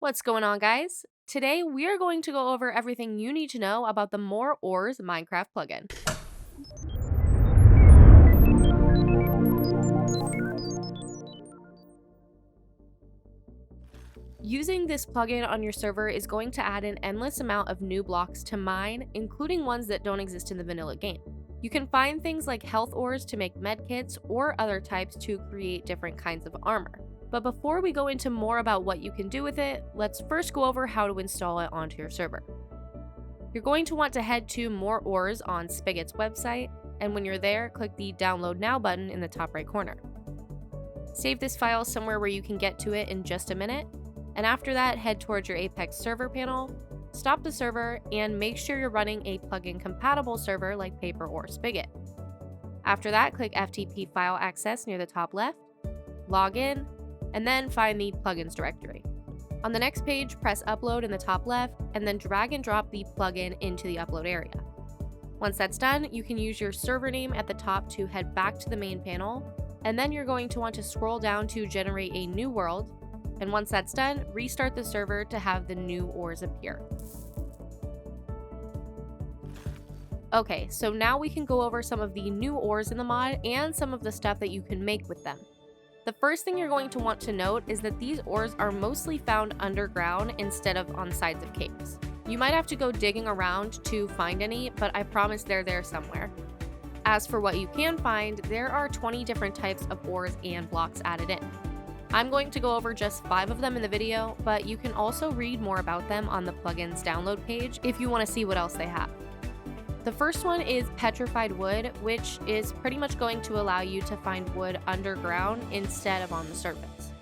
What's going on, guys? Today we are going to go over everything you need to know about the More Ores Minecraft plugin. Using this plugin on your server is going to add an endless amount of new blocks to mine, including ones that don't exist in the vanilla game. You can find things like health ores to make medkits or other types to create different kinds of armor. But before we go into more about what you can do with it, let's first go over how to install it onto your server. You're going to want to head to More Ores on Spigot's website, and when you're there, click the Download Now button in the top right corner. Save this file somewhere where you can get to it in just a minute, and after that, head towards your Apex server panel, stop the server, and make sure you're running a plugin compatible server like Purpur or Spigot. After that, click FTP File Access near the top left, log in, and then find the plugins directory. On the next page, press Upload in the top left, and then drag and drop the plugin into the upload area. Once that's done, you can use your server name at the top to head back to the main panel, and then you're going to want to scroll down to generate a new world, and once that's done, restart the server to have the new ores appear. Okay, so now we can go over some of the new ores in the mod and some of the stuff that you can make with them. The first thing you're going to want to note is that these ores are mostly found underground instead of on sides of caves. You might have to go digging around to find any, but I promise they're there somewhere. As for what you can find, there are 20 different types of ores and blocks added in. I'm going to go over just 5 of them in the video, but you can also read more about them on the plugin's download page if you want to see what else they have. The first one is petrified wood, which is pretty much going to allow you to find wood underground instead of on the surface.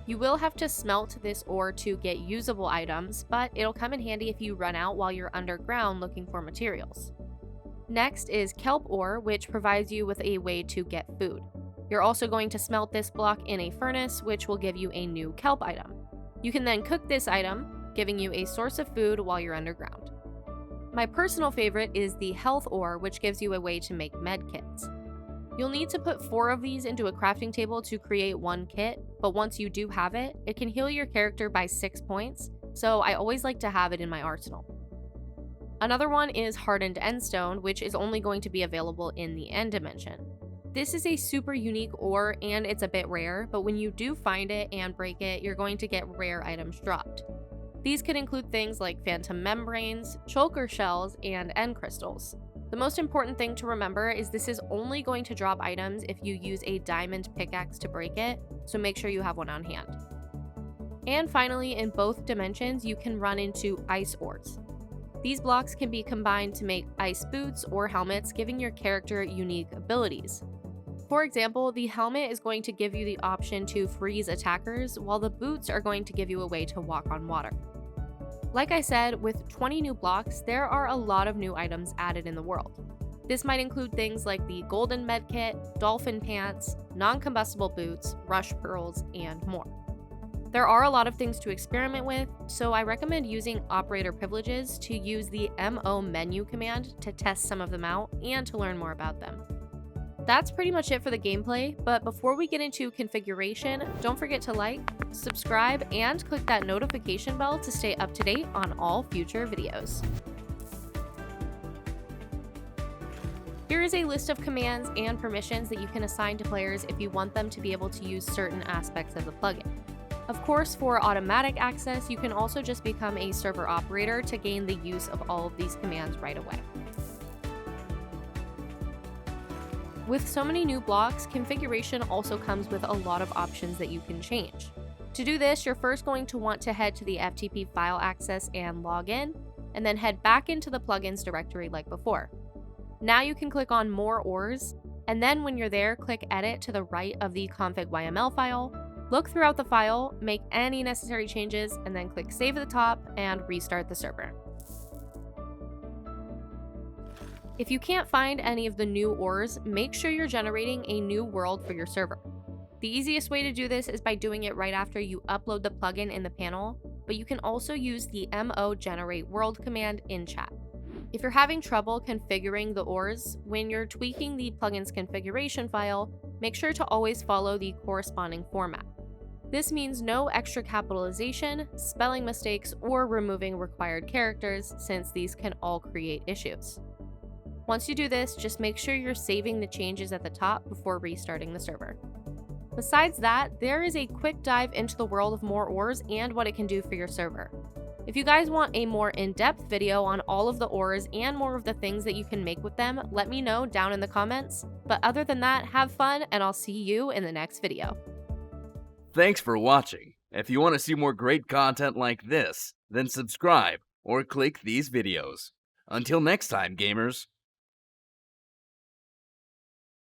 You will have to smelt this ore to get usable items, but it'll come in handy if you run out while you're underground looking for materials. Next is kelp ore, which provides you with a way to get food. You're also going to smelt this block in a furnace, which will give you a new kelp item. You can then cook this item, giving you a source of food while you're underground. My personal favorite is the health ore, which gives you a way to make medkits. You'll need to put 4 of these into a crafting table to create one kit, but once you do have it, it can heal your character by 6 points, so I always like to have it in my arsenal. Another one is hardened endstone, which is only going to be available in the end dimension. This is a super unique ore and it's a bit rare, but when you do find it and break it, you're going to get rare items dropped. These could include things like phantom membranes, choker shells, and end crystals. The most important thing to remember is this is only going to drop items if you use a diamond pickaxe to break it, so make sure you have one on hand. And finally, in both dimensions, you can run into ice ores. These blocks can be combined to make ice boots or helmets, giving your character unique abilities. For example, the helmet is going to give you the option to freeze attackers, while the boots are going to give you a way to walk on water. Like I said, with 20 new blocks, there are a lot of new items added in the world. This might include things like the golden medkit, dolphin pants, non-combustible boots, rush pearls, and more. There are a lot of things to experiment with, so I recommend using operator privileges to use the MO menu command to test some of them out and to learn more about them. That's pretty much it for the gameplay, but before we get into configuration, don't forget to like, subscribe, and click that notification bell to stay up to date on all future videos. Here is a list of commands and permissions that you can assign to players if you want them to be able to use certain aspects of the plugin. Of course, for automatic access, you can also just become a server operator to gain the use of all of these commands right away. With so many new blocks, configuration also comes with a lot of options that you can change. To do this, you're first going to want to head to the FTP file access and log in, and then head back into the plugins directory like before. Now you can click on More Ores, and then when you're there, click Edit to the right of the config.yml file, look throughout the file, make any necessary changes, and then click Save at the top and restart the server. If you can't find any of the new ores, make sure you're generating a new world for your server. The easiest way to do this is by doing it right after you upload the plugin in the panel, but you can also use the mo generate world command in chat. If you're having trouble configuring the ores, when you're tweaking the plugin's configuration file, make sure to always follow the corresponding format. This means no extra capitalization, spelling mistakes, or removing required characters, since these can all create issues. Once you do this, just make sure you're saving the changes at the top before restarting the server. Besides that, there is a quick dive into the world of more ores and what it can do for your server. If you guys want a more in-depth video on all of the ores and more of the things that you can make with them, let me know down in the comments. But other than that, have fun, and I'll see you in the next video. Thanks for watching. If you want to see more great content like this, then subscribe or click these videos. Until next time, gamers.